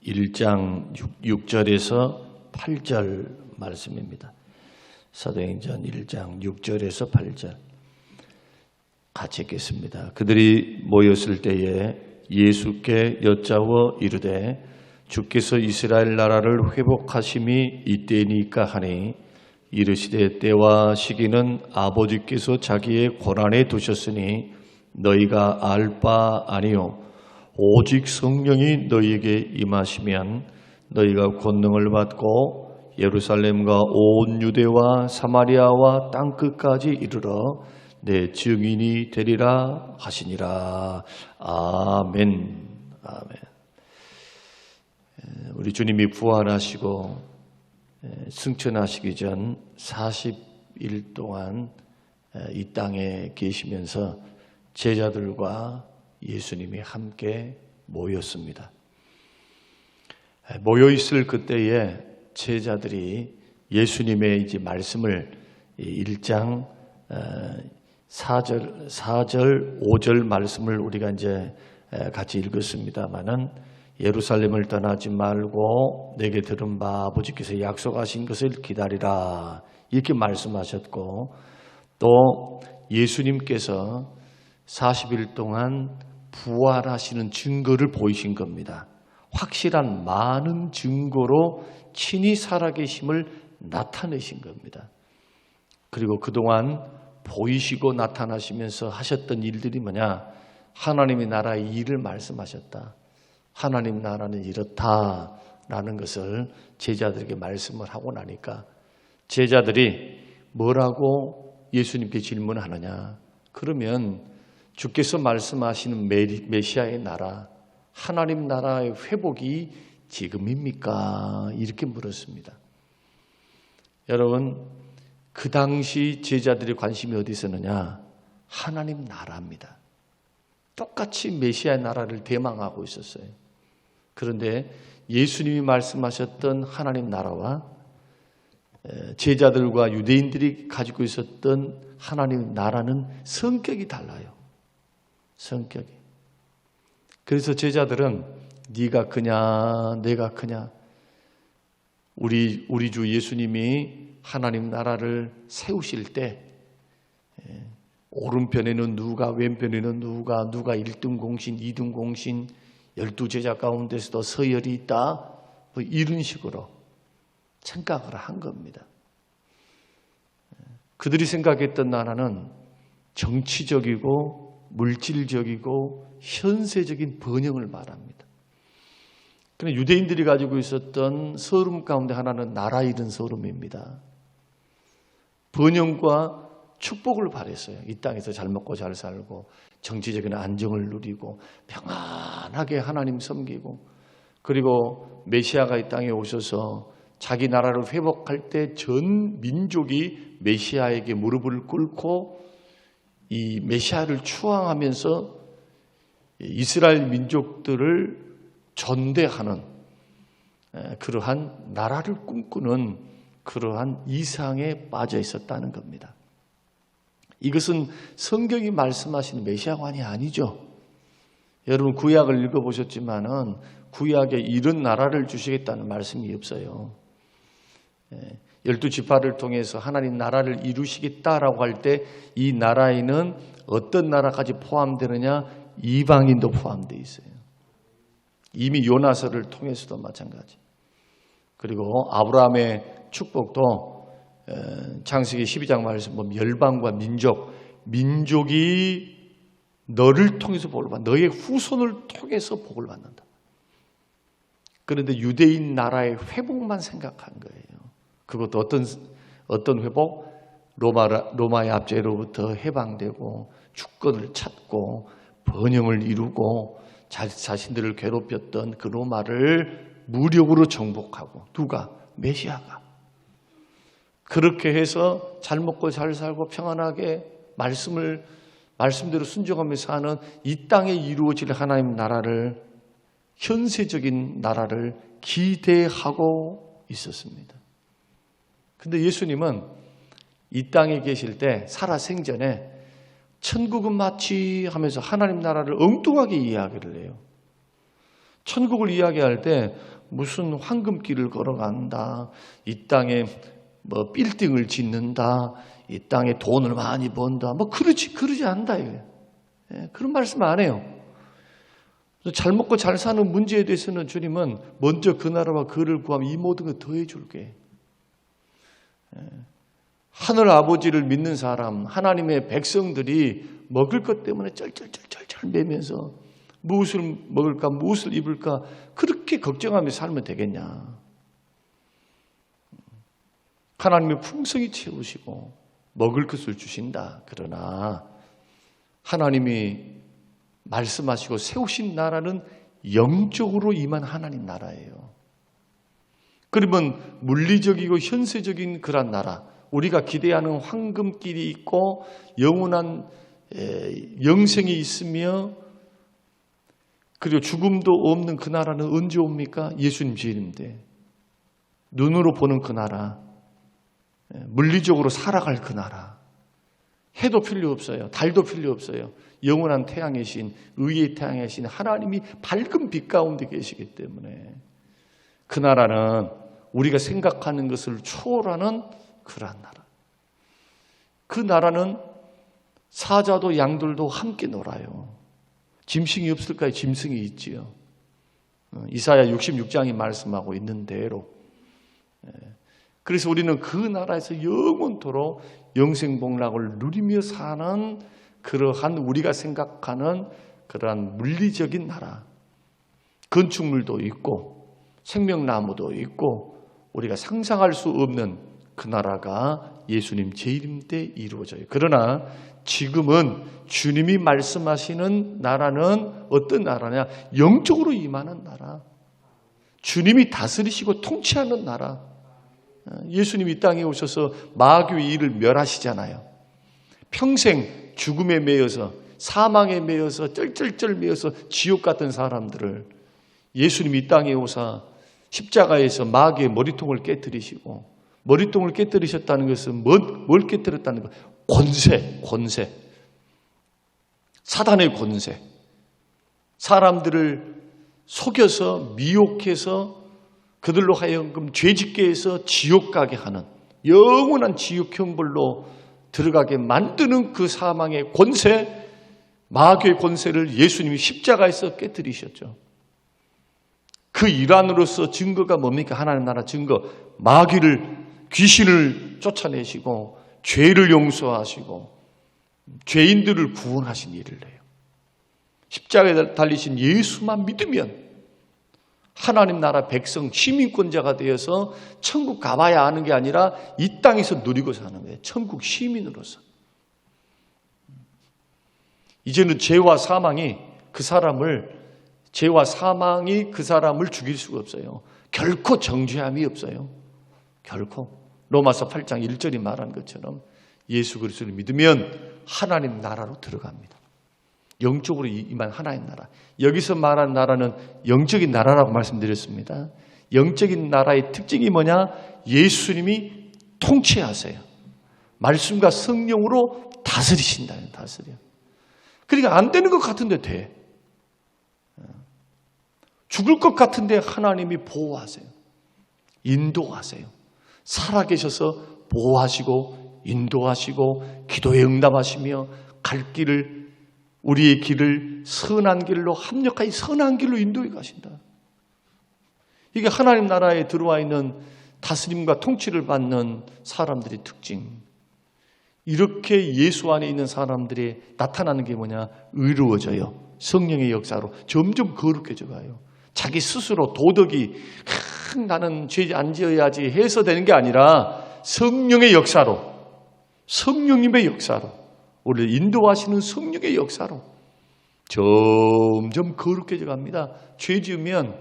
1장 6절에서 8절 말씀입니다. 사도행전 1장 6절에서 8절 같이 읽겠습니다. 그들이 모였을 때에 예수께 여짜워 이르되 주께서 이스라엘 나라를 회복하심이 이때니까 하니 이르시되 때와 시기는 아버지께서 자기의 권한에 두셨으니 너희가 알 바 아니요 오직 성령이 너희에게 임하시면 너희가 권능을 받고 예루살렘과 온 유대와 사마리아와 땅끝까지 이르러 내 증인이 되리라 하시니라. 아멘. 아멘. 우리 주님이 부활하시고 승천하시기 전 40일 동안 이 땅에 계시면서 제자들과 예수님이 함께 모였습니다. 모여있을 그때에 제자들이 예수님의 이제 말씀을 1장 4절, 5절 말씀을 우리가 이제 같이 읽었습니다만은 예루살렘을 떠나지 말고 내게 들은 바 아버지께서 약속하신 것을 기다리라 이렇게 말씀하셨고 또 예수님께서 40일 동안 부활하시는 증거를 보이신 겁니다. 확실한 많은 증거로 친히 살아계심을 나타내신 겁니다. 그리고 그동안 보이시고 나타나시면서 하셨던 일들이 뭐냐? 하나님의 나라의 일을 말씀하셨다. 하나님 나라는 이렇다라는 것을 제자들에게 말씀을 하고 나니까 제자들이 뭐라고 예수님께 질문하느냐? 그러면 주께서 말씀하시는 메시아의 나라, 하나님 나라의 회복이 지금입니까? 이렇게 물었습니다. 여러분, 그 당시 제자들의 관심이 어디 있었느냐? 하나님 나라입니다. 똑같이 메시아의 나라를 대망하고 있었어요. 그런데 예수님이 말씀하셨던 하나님 나라와 제자들과 유대인들이 가지고 있었던 하나님 나라는 성격이 달라요. 성격이. 그래서 제자들은 네가 크냐 내가 크냐 우리 주 예수님이 하나님 나라를 세우실 때 오른편에는 누가 왼편에는 누가 1등 공신 2등 공신 12제자 가운데서도 서열이 있다 뭐 이런 식으로 생각을 한 겁니다. 그들이 생각했던 나라는 정치적이고 물질적이고 현세적인 번영을 말합니다. 그런데 유대인들이 가지고 있었던 서름 가운데 하나는 나라 잃은 서름입니다. 번영과 축복을 바랬어요. 이 땅에서 잘 먹고 잘 살고 정치적인 안정을 누리고 평안하게 하나님 섬기고 그리고 메시아가 이 땅에 오셔서 자기 나라를 회복할 때 전 민족이 메시아에게 무릎을 꿇고 이 메시아를 추앙하면서 이스라엘 민족들을 전대하는 그러한 나라를 꿈꾸는 그러한 이상에 빠져 있었다는 겁니다. 이것은 성경이 말씀하시는 메시아관이 아니죠. 여러분 구약을 읽어보셨지만은 구약에 이런 나라를 주시겠다는 말씀이 없어요. 12지파를 통해서 하나님 나라를 이루시겠다라고 할 때 이 나라에는 어떤 나라까지 포함되느냐? 이방인도 포함되어 있어요. 이미 요나서를 통해서도 마찬가지. 그리고 아브라함의 축복도 창세기 12장 말씀 보면 열방과 민족이 너를 통해서 복을 받는다. 너의 후손을 통해서 복을 받는다. 그런데 유대인 나라의 회복만 생각한 거예요. 그것도 어떤 회복? 로마의 압제로부터 해방되고 주권을 찾고 번영을 이루고 자신들을 괴롭혔던 그 로마를 무력으로 정복하고 누가? 메시아가. 그렇게 해서 잘 먹고 잘 살고 평안하게 말씀대로 순종하면서 사는 이 땅에 이루어질 하나님 나라를 현세적인 나라를 기대하고 있었습니다. 근데 예수님은 이 땅에 계실 때 살아생전에 천국은 마치 하면서 하나님 나라를 엉뚱하게 이야기를 해요. 천국을 이야기할 때 무슨 황금길을 걸어간다, 이 땅에 뭐 빌딩을 짓는다, 이 땅에 돈을 많이 번다, 뭐 그러지 않다 이거예요. 그런 말씀 안 해요. 잘 먹고 잘 사는 문제에 대해서는 주님은 먼저 그 나라와 그를 구하면 이 모든 걸 더해 줄게. 하늘 아버지를 믿는 사람, 하나님의 백성들이 먹을 것 때문에 쩔쩔쩔쩔 매면서 무엇을 먹을까, 무엇을 입을까 그렇게 걱정하며 살면 되겠냐. 하나님의 풍성히 채우시고 먹을 것을 주신다. 그러나 하나님이 말씀하시고 세우신 나라는 영적으로 임한 하나님 나라예요. 그러면 물리적이고 현세적인 그런 나라, 우리가 기대하는 황금길이 있고 영원한 영생이 있으며 그리고 죽음도 없는 그 나라는 언제 옵니까? 예수님 재림때 눈으로 보는 그 나라, 물리적으로 살아갈 그 나라. 해도 필요 없어요. 달도 필요 없어요. 영원한 태양의 신, 의의 태양의 신 하나님이 밝은 빛 가운데 계시기 때문에 그 나라는 우리가 생각하는 것을 초월하는 그러한 나라. 그 나라는 사자도 양들도 함께 놀아요. 짐승이 없을까요? 짐승이 있지요. 이사야 66장이 말씀하고 있는 대로. 그래서 우리는 그 나라에서 영원토록 영생복락을 누리며 사는 그러한 우리가 생각하는 그러한 물리적인 나라. 건축물도 있고 생명나무도 있고 우리가 상상할 수 없는 그 나라가 예수님 재림 때 이루어져요. 그러나 지금은 주님이 말씀하시는 나라는 어떤 나라냐? 영적으로 임하는 나라. 주님이 다스리시고 통치하는 나라. 예수님이 이 땅에 오셔서 마귀의 일을 멸하시잖아요. 평생 죽음에 매여서 사망에 매여서 쩔쩔쩔 매여서 지옥 같은 사람들을 예수님이 이 땅에 오사 십자가에서 마귀의 머리통을 깨뜨리시고 머리통을 깨뜨리셨다는 것은 뭘 깨뜨렸다는 거예요? 권세. 사단의 권세. 사람들을 속여서 미혹해서 그들로 하여금 죄짓게 해서 지옥 가게 하는 영원한 지옥 형벌로 들어가게 만드는 그 사망의 권세, 마귀의 권세를 예수님이 십자가에서 깨뜨리셨죠. 그 일환으로서 증거가 뭡니까? 하나님 나라 증거. 귀신을 쫓아내시고 죄를 용서하시고 죄인들을 구원하신 일을 해요. 십자가에 달리신 예수만 믿으면 하나님 나라 백성 시민권자가 되어서 천국 가봐야 하는 게 아니라 이 땅에서 누리고 사는 거예요. 천국 시민으로서. 이제는 죄와 사망이 그 사람을 죽일 수가 없어요. 결코 정죄함이 없어요. 결코. 로마서 8장 1절이 말한 것처럼 예수 그리스도를 믿으면 하나님 나라로 들어갑니다. 영적으로 임한 하나님 나라. 여기서 말한 나라는 영적인 나라라고 말씀드렸습니다. 영적인 나라의 특징이 뭐냐? 예수님이 통치하세요. 말씀과 성령으로 다스리신다. 다스려. 그러니까 안 되는 것 같은데 돼. 죽을 것 같은데 하나님이 보호하세요. 인도하세요. 살아계셔서 보호하시고 인도하시고 기도에 응답하시며 갈 길을 우리의 길을 선한 길로 합력하여 선한 길로 인도해 가신다. 이게 하나님 나라에 들어와 있는 다스림과 통치를 받는 사람들의 특징. 이렇게 예수 안에 있는 사람들이 나타나는 게 뭐냐? 의로워져요. 성령의 역사로 점점 거룩해져 가요. 자기 스스로 도덕이 나는 죄 안 지어야지 해서 되는 게 아니라 성령의 역사로, 성령님의 역사로, 우리를 인도하시는 성령의 역사로 점점 거룩해져 갑니다. 죄 지으면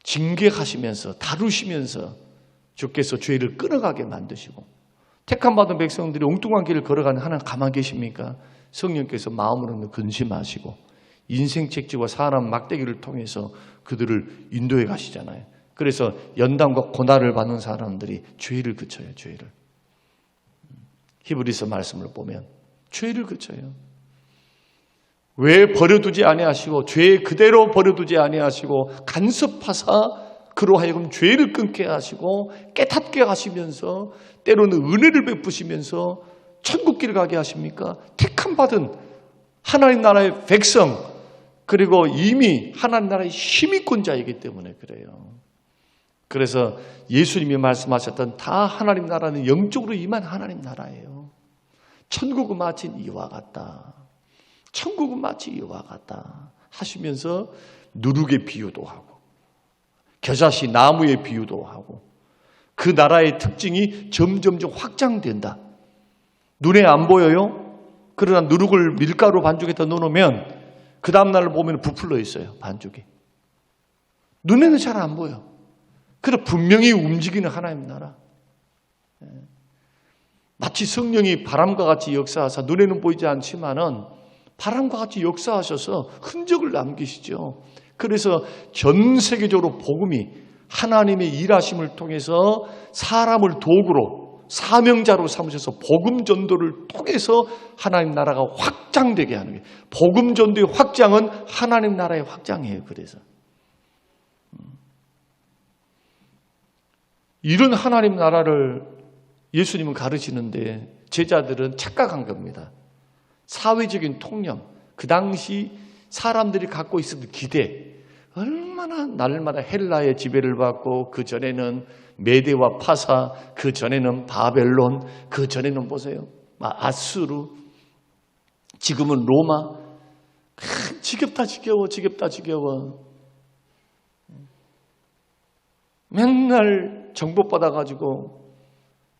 징계하시면서 다루시면서 주께서 죄를 끊어가게 만드시고 택함받은 백성들이 엉뚱한 길을 걸어가는 하나님 가만 계십니까? 성령께서 마음으로는 근심하시고 인생 책지와 사람 막대기를 통해서 그들을 인도해 가시잖아요. 그래서 연단과 고난을 받는 사람들이 죄를 그쳐요. 죄를. 히브리서 말씀을 보면 죄를 그쳐요. 왜 버려두지 아니하시고 죄 그대로 버려두지 아니하시고 간섭하사 그로 하여금 죄를 끊게 하시고 깨닫게 하시면서 때로는 은혜를 베푸시면서 천국길을 가게 하십니까? 택함 받은 하나님 나라의 백성, 그리고 이미 하나님 나라의 힘이권자이기 때문에 그래요. 그래서 예수님이 말씀하셨던 다 하나님 나라는 영적으로 임한 하나님 나라예요. 천국은 마치 이와 같다. 천국은 마치 이와 같다 하시면서 누룩의 비유도 하고 겨자씨 나무의 비유도 하고 그 나라의 특징이 점점점 확장된다. 눈에 안 보여요? 그러나 누룩을 밀가루 반죽에다 넣어놓으면 그 다음날 보면 부풀러 있어요. 반죽이. 눈에는 잘 안 보여. 그래 분명히 움직이는 하나님 나라. 마치 성령이 바람과 같이 역사하사 눈에는 보이지 않지만은 바람과 같이 역사하셔서 흔적을 남기시죠. 그래서 전 세계적으로 복음이 하나님의 일하심을 통해서 사람을 도구로 사명자로 삼으셔서 복음 전도를 통해서 하나님 나라가 확장되게 하는 거예요. 복음 전도의 확장은 하나님 나라의 확장이에요. 그래서 이런 하나님 나라를 예수님은 가르치는데 제자들은 착각한 겁니다. 사회적인 통념, 그 당시 사람들이 갖고 있었던 기대, 얼마나 날마다 헬라의 지배를 받고 그 전에는 메대와 파사, 그 전에는 바벨론, 그 전에는 보세요. 아수르, 지금은 로마. 지겹다 지겨워, 지겹다 지겨워. 맨날 정복받아가지고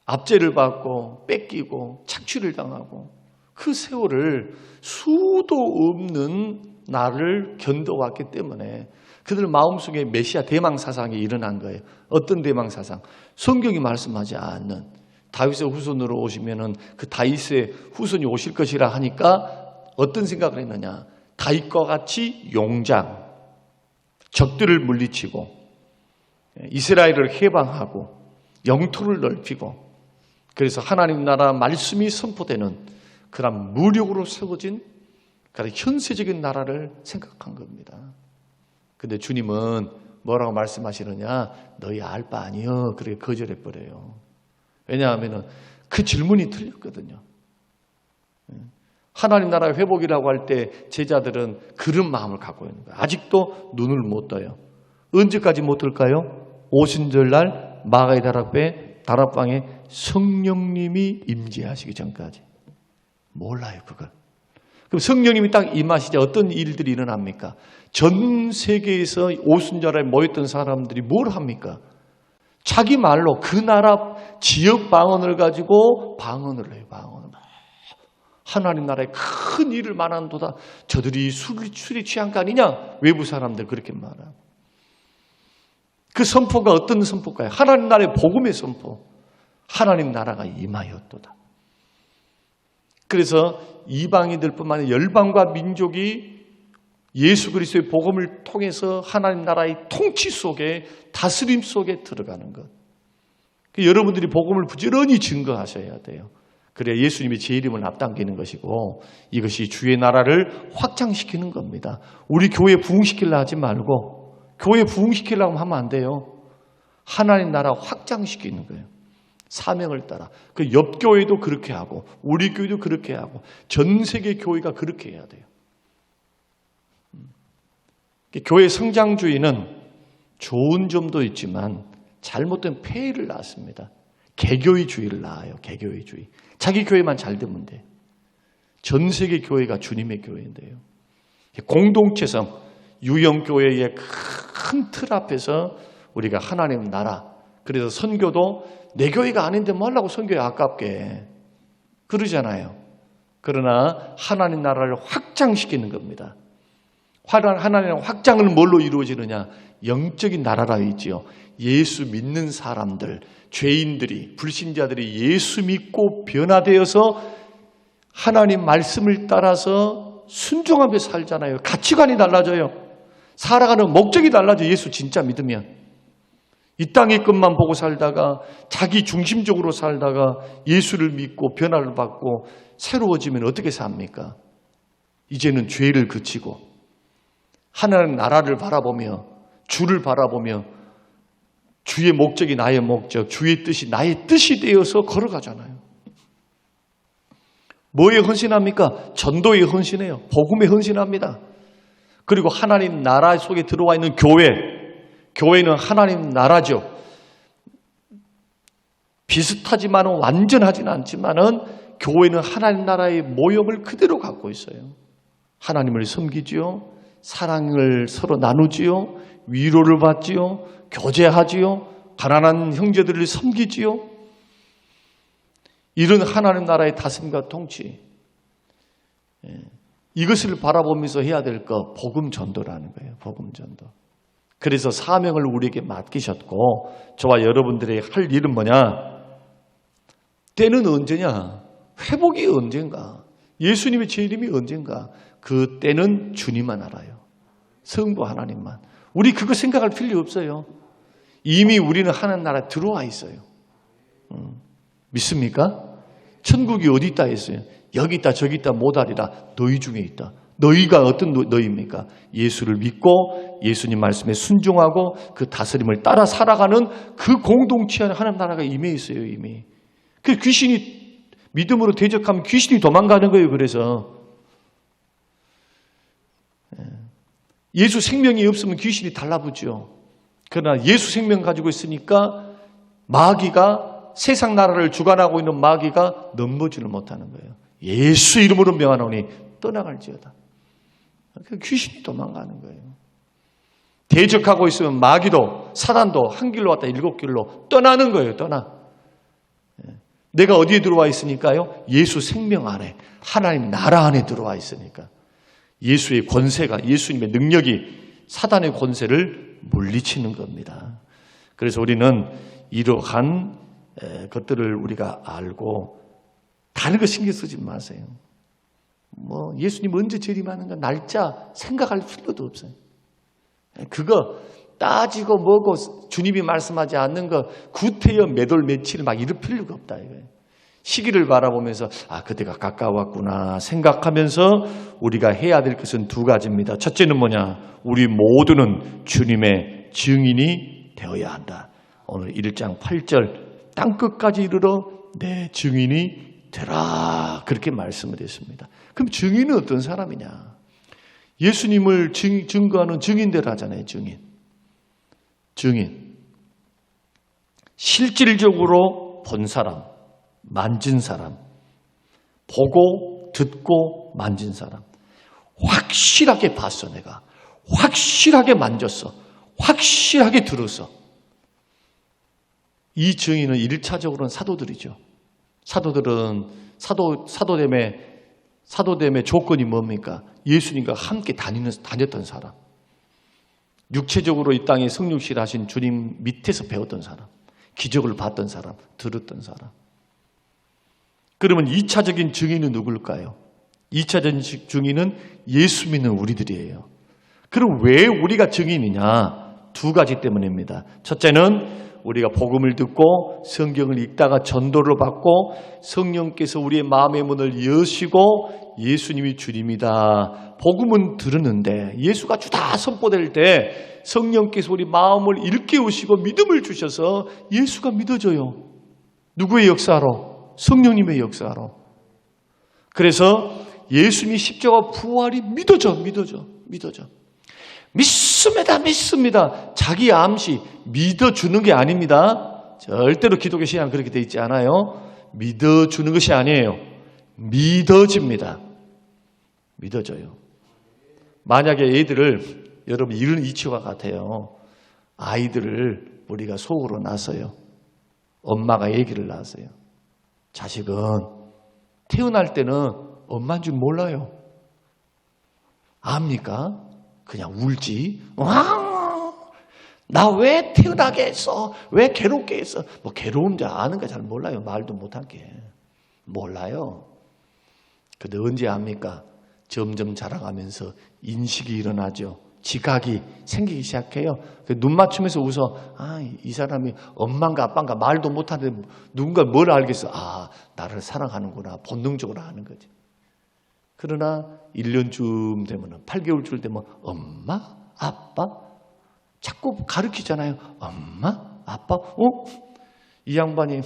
압제를 받고 뺏기고 착취를 당하고 그 세월을 수도 없는 나를 견뎌왔기 때문에 그들 마음속에 메시아 대망 사상이 일어난 거예요. 어떤 대망 사상? 성경이 말씀하지 않는 다윗의 후손으로 오시면은 그 다윗의 후손이 오실 것이라 하니까 어떤 생각을 했느냐? 다윗과 같이 용장, 적들을 물리치고 이스라엘을 해방하고 영토를 넓히고 그래서 하나님 나라 말씀이 선포되는 그런 무력으로 세워진 그런 현세적인 나라를 생각한 겁니다. 근데 주님은 뭐라고 말씀하시느냐? 너희 알 바 아니여. 그렇게 거절해버려요. 왜냐하면 그 질문이 틀렸거든요. 하나님 나라 회복이라고 할 때 제자들은 그런 마음을 갖고 있는 거예요. 아직도 눈을 못 떠요. 언제까지 못 뜰까요? 오순절날 마가의 다락방에 성령님이 임재하시기 전까지. 몰라요, 그걸. 그럼 성령님이 딱 임하시자 어떤 일들이 일어납니까? 전 세계에서 오순절에 모였던 사람들이 뭘 합니까? 자기 말로 그 나라 지역 방언을 가지고 방언을 해요, 방언을. 하나님 나라에 큰 일을 말한도다. 저들이 술이 취한 거 아니냐? 외부 사람들 그렇게 말하고. 그 선포가 어떤 선포일까요? 하나님 나라의 복음의 선포. 하나님 나라가 임하였도다. 그래서 이방인들뿐만 아니라 열방과 민족이 예수 그리스도의 복음을 통해서 하나님 나라의 통치 속에 다스림 속에 들어가는 것. 여러분들이 복음을 부지런히 증거하셔야 돼요. 그래야 예수님이 제 이름을 앞당기는 것이고 이것이 주의 나라를 확장시키는 겁니다. 우리 교회 부흥시키려 하지 말고 교회 부흥시키려고 하면 안 돼요. 하나님 나라 확장시키는 거예요. 사명을 따라. 그 옆 교회도 그렇게 하고 우리 교회도 그렇게 하고 전 세계 교회가 그렇게 해야 돼요. 교회 성장주의는 좋은 점도 있지만 잘못된 폐해를 낳습니다. 개교의주의를 낳아요. 개교의주의. 자기 교회만 잘 되면 돼. 전 세계 교회가 주님의 교회인데요. 공동체성, 유형교회의 큰 틀 앞에서 우리가 하나님 나라, 그래서 선교도 내 교회가 아닌데 뭐 하려고 선교에 아깝게 그러잖아요. 그러나 하나님 나라를 확장시키는 겁니다. 하나님의 확장을 뭘로 이루어지느냐? 영적인 나라라 있지요. 예수 믿는 사람들, 죄인들이, 불신자들이 예수 믿고 변화되어서 하나님 말씀을 따라서 순종하며 살잖아요. 가치관이 달라져요. 살아가는 목적이 달라져요. 예수 진짜 믿으면. 이 땅의 것만 보고 살다가 자기 중심적으로 살다가 예수를 믿고 변화를 받고 새로워지면 어떻게 삽니까? 이제는 죄를 그치고 하나님 나라를 바라보며 주를 바라보며 주의 목적이 나의 목적, 주의 뜻이 나의 뜻이 되어서 걸어가잖아요. 뭐에 헌신합니까? 전도에 헌신해요. 복음에 헌신합니다. 그리고 하나님 나라 속에 들어와 있는 교회, 교회는 하나님 나라죠. 비슷하지만 완전하지는 않지만은 교회는 하나님 나라의 모형을 그대로 갖고 있어요. 하나님을 섬기지요. 사랑을 서로 나누지요. 위로를 받지요. 교제하지요. 가난한 형제들을 섬기지요. 이런 하나님 나라의 다스림과 통치. 이것을 바라보면서 해야 될 거 복음 전도라는 거예요. 복음 전도. 그래서 사명을 우리에게 맡기셨고 저와 여러분들의 할 일은 뭐냐? 때는 언제냐? 회복이 언젠가? 예수님의 재림이 언젠가? 그 때는 주님만 알아요. 성부 하나님만. 우리 그거 생각할 필요 없어요. 이미 우리는 하나님 나라에 들어와 있어요. 믿습니까? 천국이 어디 있다 했어요? 여기 있다 저기 있다 못하리라. 너희 중에 있다. 너희가 어떤 너희입니까? 예수를 믿고 예수님 말씀에 순종하고 그 다스림을 따라 살아가는 그 공동체 안에 하나님 나라가 임해 있어요. 이미. 그 귀신이 믿음으로 대적하면 귀신이 도망가는 거예요. 그래서 예수 생명이 없으면 귀신이 달라붙죠. 그러나 예수 생명 가지고 있으니까 마귀가 세상 나라를 주관하고 있는 마귀가 넘보지를 못하는 거예요. 예수 이름으로 명하노니 떠나갈지어다. 귀신이 도망가는 거예요. 대적하고 있으면 마귀도 사단도 한 길로 왔다 7길로 떠나는 거예요. 떠나. 내가 어디에 들어와 있으니까요? 예수 생명 안에 하나님 나라 안에 들어와 있으니까 예수의 권세가 예수님의 능력이 사단의 권세를 물리치는 겁니다. 그래서 우리는 이러한 것들을 우리가 알고 다른 거 신경 쓰지 마세요. 뭐 예수님 언제 재림하는가 날짜 생각할 필요도 없어요. 그거 따지고 뭐고 주님이 말씀하지 않는 거 구태여 몇월 며칠 막 이럴 필요가 없다 이거예요. 시기를 바라보면서 그때가 가까웠구나 생각하면서 우리가 해야 될 것은 두 가지입니다. 첫째는 뭐냐? 우리 모두는 주님의 증인이 되어야 한다. 오늘 1장 8절 땅끝까지 이르러 내 증인이 되라 그렇게 말씀을 했습니다. 그럼 증인은 어떤 사람이냐? 예수님을 증거하는 증인들 하잖아요. 증인. 실질적으로 본 사람, 만진 사람, 보고 듣고 만진 사람. 확실하게 봤어 내가. 확실하게 만졌어. 확실하게 들었어. 이 증인은 1차적으로는 사도들이죠. 사도들은 사도됨의 조건이 뭡니까? 예수님과 함께 다녔던 사람. 육체적으로 이 땅에 성육실 하신 주님 밑에서 배웠던 사람. 기적을 봤던 사람. 들었던 사람. 그러면 2차적인 증인은 누굴까요? 2차적인 증인은 예수 믿는 우리들이에요. 그럼 왜 우리가 증인이냐? 두 가지 때문입니다. 첫째는 우리가 복음을 듣고 성경을 읽다가 전도를 받고 성령께서 우리의 마음의 문을 여시고 예수님이 주님이다. 복음은 들었는데 예수가 주다 선포될 때 성령께서 우리 마음을 일깨우시고 믿음을 주셔서 예수가 믿어져요. 누구의 역사로? 성령님의 역사로. 그래서 예수님이 십자가 부활이 믿어져. 믿습니다. 자기 암시 믿어주는 게 아닙니다. 절대로 기독교 신앙 그렇게 돼 있지 않아요. 믿어주는 것이 아니에요. 믿어집니다. 믿어져요. 만약에 애들을 여러분 이런 이치와 같아요. 아이들을 우리가 속으로 낳았어요. 엄마가 아기를 낳았어요. 자식은 태어날 때는 엄마인 줄 몰라요. 압니까? 그냥 울지. 나 왜 태어나게 했어? 왜 괴롭게 했어? 뭐 괴로운지 아는 거 잘 몰라요. 말도 못하게. 몰라요. 근데 언제 압니까? 점점 자라가면서 인식이 일어나죠. 지각이 생기기 시작해요. 눈 맞추면서 웃어. 이 사람이 엄마인가 아빠인가 말도 못하는데 누군가 뭘 알겠어. 나를 사랑하는구나. 본능적으로 아는 거지. 그러나 1년쯤 되면 8개월쯤 되면 엄마, 아빠 자꾸 가르치잖아요. 엄마, 아빠. 이 양반이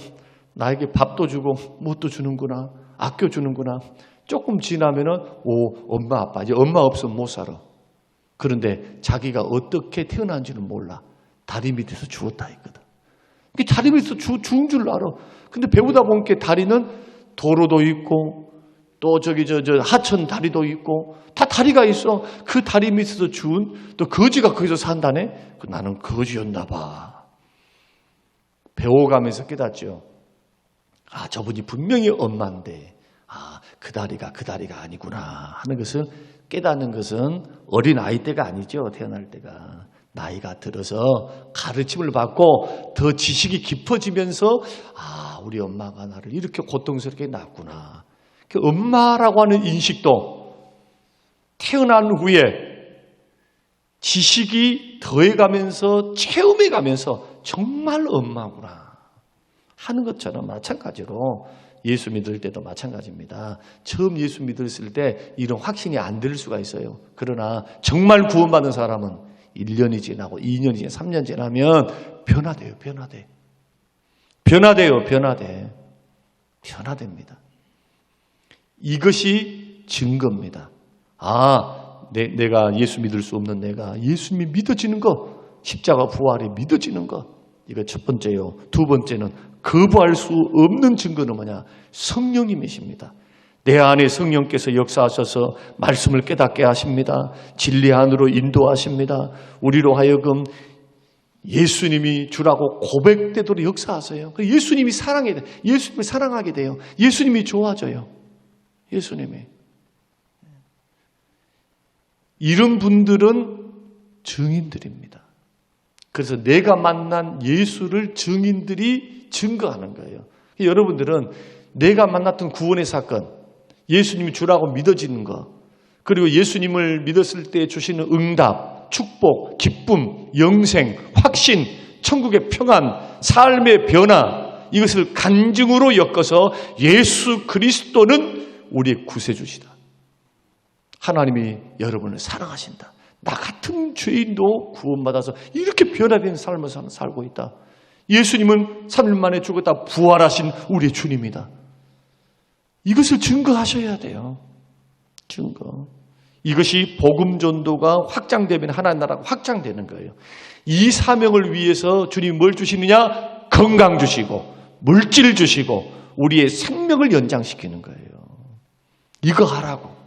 나에게 밥도 주고 뭣도 주는구나. 아껴주는구나. 조금 지나면은 엄마, 아빠. 이제 엄마 없으면 못 살아. 그런데 자기가 어떻게 태어난지는 몰라. 다리 밑에서 죽었다 했거든. 다리 밑에서 죽은 줄 알아. 근데 배우다 보니까 다리는 도로도 있고 또 하천 다리도 있고 다 다리가 있어. 그 다리 밑에서 죽은 또 거지가 거기서 산다네. 나는 거지였나 봐. 배워가면서 깨닫죠. 저분이 분명히 엄마인데 그 다리가 아니구나 하는 것을 깨닫는 것은 어린 아이 때가 아니죠. 태어날 때가. 나이가 들어서 가르침을 받고 더 지식이 깊어지면서 우리 엄마가 나를 이렇게 고통스럽게 낳았구나. 그 엄마라고 하는 인식도 태어난 후에 지식이 더해가면서 체험해가면서 정말 엄마구나 하는 것처럼 마찬가지로 예수 믿을 때도 마찬가지입니다. 처음 예수 믿었을 때 이런 확신이 안 들 수가 있어요. 그러나 정말 구원받은 사람은 1년이 지나고 2년이 지나고 3년 지나면 변화됩니다. 이것이 증거입니다. 내가 예수 믿을 수 없는 내가 예수님이 믿어지는 것, 십자가 부활이 믿어지는 것. 이거 첫 번째요. 두 번째는 거부할 수 없는 증거는 뭐냐? 성령님이십니다. 내 안에 성령께서 역사하셔서 말씀을 깨닫게 하십니다. 진리 안으로 인도하십니다. 우리로 하여금 예수님이 주라고 고백되도록 역사하세요. 예수님이 사랑해야 돼요. 예수님을 사랑하게 돼요. 예수님이 좋아져요. 예수님이. 이런 분들은 증인들입니다. 그래서 내가 만난 예수를 증인들이 증거하는 거예요. 여러분들은 내가 만났던 구원의 사건, 예수님이 주라고 믿어지는 것, 그리고 예수님을 믿었을 때 주시는 응답, 축복, 기쁨, 영생, 확신, 천국의 평안, 삶의 변화, 이것을 간증으로 엮어서 예수 그리스도는 우리의 구세주시다. 하나님이 여러분을 사랑하신다. 나 같은 죄인도 구원받아서 이렇게 변화된 삶을 살고 있다. 예수님은 3일 만에 죽었다 부활하신 우리의 주님이다. 이것을 증거하셔야 돼요. 증거. 이것이 복음 전도가 확장되면 하나님 나라가 확장되는 거예요. 이 사명을 위해서 주님이 뭘 주시느냐? 건강 주시고 물질 주시고 우리의 생명을 연장시키는 거예요. 이거 하라고.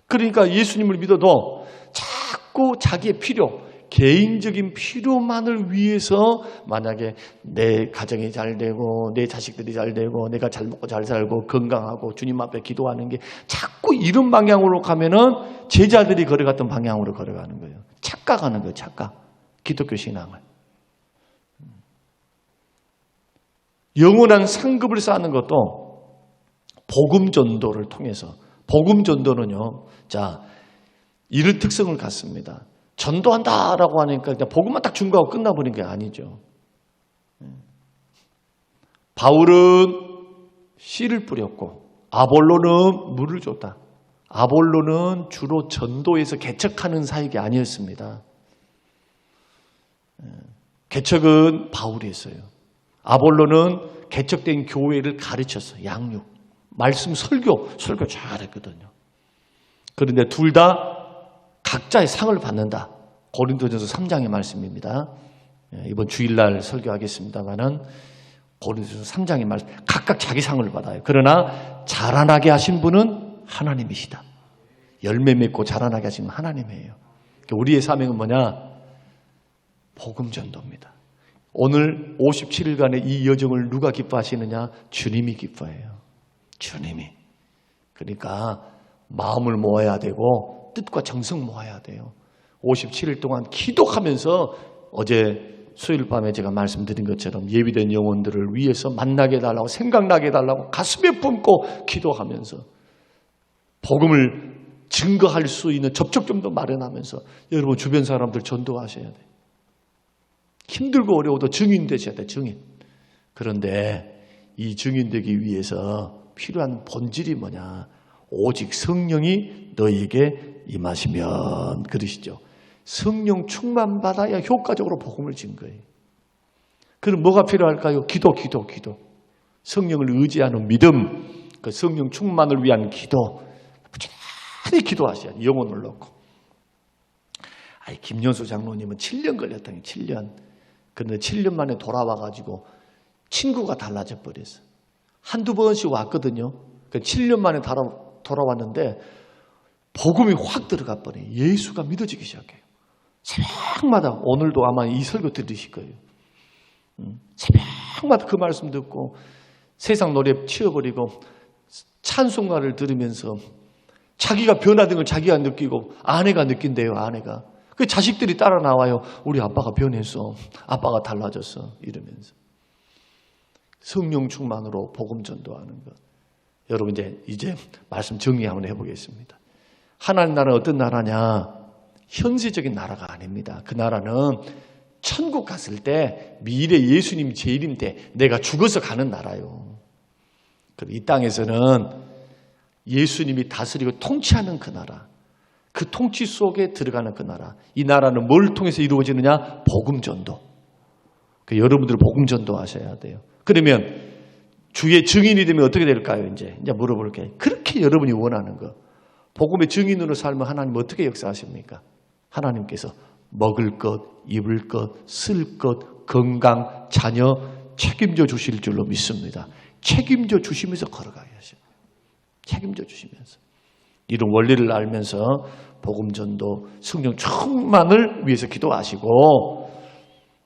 그러니까 예수님을 믿어도 자꾸 자기의 필요, 개인적인 필요만을 위해서 만약에 내 가정이 잘 되고 내 자식들이 잘 되고 내가 잘 먹고 잘 살고 건강하고 주님 앞에 기도하는 게 자꾸 이런 방향으로 가면은 제자들이 걸어갔던 방향으로 걸어가는 거예요. 착각하는 거예요. 착각. 기독교 신앙을. 영원한 상급을 쌓는 것도 복음 전도를 통해서. 복음 전도는요. 자, 이런 특성을 갖습니다. 전도한다라고 하니까 그냥 복음만 딱 준거하고 끝나버린 게 아니죠. 바울은 씨를 뿌렸고 아볼로는 물을 줬다. 아볼로는 주로 전도에서 개척하는 사역이 아니었습니다. 개척은 바울이 했어요. 아볼로는 개척된 교회를 가르쳤어요. 양육, 말씀 설교 잘했거든요. 그런데 둘 다 각자의 상을 받는다. 고린도전서 3장의 말씀입니다. 이번 주일날 설교하겠습니다만은 고린도전서 3장의 말씀, 각각 자기 상을 받아요. 그러나 자라나게 하신 분은 하나님이시다. 열매 맺고 자라나게 하신 분 하나님이에요. 우리의 사명은 뭐냐? 복음 전도입니다. 오늘 57일간의 이 여정을 누가 기뻐하시느냐? 주님이 기뻐해요. 주님이. 그러니까 마음을 모아야 되고 뜻과 정성 모아야 돼요. 57일 동안 기도하면서 어제 수요일 밤에 제가 말씀드린 것처럼 예비된 영혼들을 위해서 만나게 해달라고 생각나게 해달라고 가슴에 품고 기도하면서 복음을 증거할 수 있는 접촉점도 마련하면서 여러분 주변 사람들 전도하셔야 돼요. 힘들고 어려워도 증인 되셔야 돼요. 증인. 그런데 이 증인 되기 위해서 필요한 본질이 뭐냐? 오직 성령이 너희에게 임하시면. 그러시죠. 성령 충만 받아야 효과적으로 복음을 증거해요. 그럼 뭐가 필요할까요? 기도. 성령을 의지하는 믿음, 그 성령 충만을 위한 기도. 부지런히 기도하셔야 돼요. 영혼을 놓고. 김연수 장로님은 7년 걸렸다니, 7년. 그런데 7년 만에 돌아와가지고 친구가 달라져 버렸어요. 한두 번씩 왔거든요. 7년 만에 돌아왔는데 복음이 확 들어가 버려요. 예수가 믿어지기 시작해요. 새벽마다, 오늘도 아마 이 설교 들으실 거예요. 새벽마다 그 말씀 듣고 세상 노래 치워버리고 찬송가를 들으면서 자기가 변화된 걸 자기가 느끼고 아내가 느낀대요. 아내가. 그 자식들이 따라 나와요. 우리 아빠가 변했어. 아빠가 달라졌어. 이러면서. 성령 충만으로 복음 전도하는 것. 여러분 이제 말씀 정리 한번 해보겠습니다. 하나님 나라는 어떤 나라냐? 현세적인 나라가 아닙니다. 그 나라는 천국 갔을 때 미래 예수님이 재림 때 내가 죽어서 가는 나라요. 이 땅에서는 예수님이 다스리고 통치하는 그 나라. 그 통치 속에 들어가는 그 나라. 이 나라는 뭘 통해서 이루어지느냐? 복음 전도. 여러분들 복음 전도 하셔야 돼요. 그러면 주의 증인이 되면 어떻게 될까요? 이제 물어볼게요. 그렇게 여러분이 원하는 거. 복음의 증인으로 살면 하나님 어떻게 역사하십니까? 하나님께서 먹을 것, 입을 것, 쓸 것, 건강, 자녀 책임져 주실 줄로 믿습니다. 책임져 주시면서 걸어가야죠. 책임져 주시면서. 이런 원리를 알면서 복음 전도, 성령 충만을 위해서 기도하시고,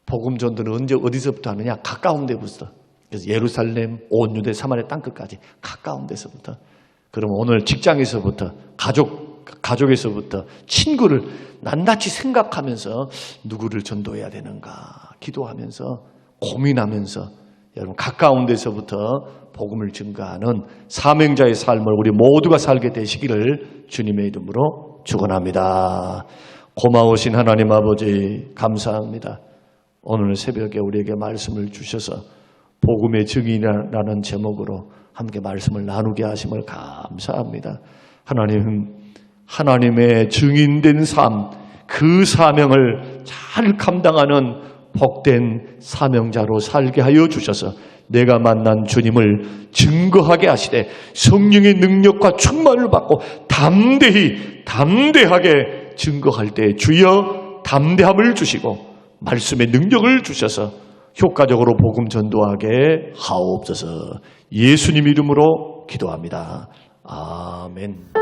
복음 전도는 어디서부터 하느냐? 가까운 데부터. 그래서 예루살렘, 온 유대, 사마리아 땅끝까지 가까운 데서부터. 그럼 오늘 직장에서부터, 가족에서부터, 친구를 낱낱이 생각하면서 누구를 전도해야 되는가 기도하면서 고민하면서 여러분 가까운 데서부터 복음을 증거하는 사명자의 삶을 우리 모두가 살게 되시기를 주님의 이름으로 축원합니다. 고마우신 하나님 아버지 감사합니다. 오늘 새벽에 우리에게 말씀을 주셔서 복음의 증인이라는 제목으로 함께 말씀을 나누게 하심을 감사합니다. 하나님의 증인된 삶, 그 사명을 잘 감당하는 복된 사명자로 살게 하여 주셔서 내가 만난 주님을 증거하게 하시되 성령의 능력과 충만을 받고 담대하게 증거할 때 주여 담대함을 주시고 말씀의 능력을 주셔서 효과적으로 복음 전도하게 하옵소서. 예수님 이름으로 기도합니다. 아멘.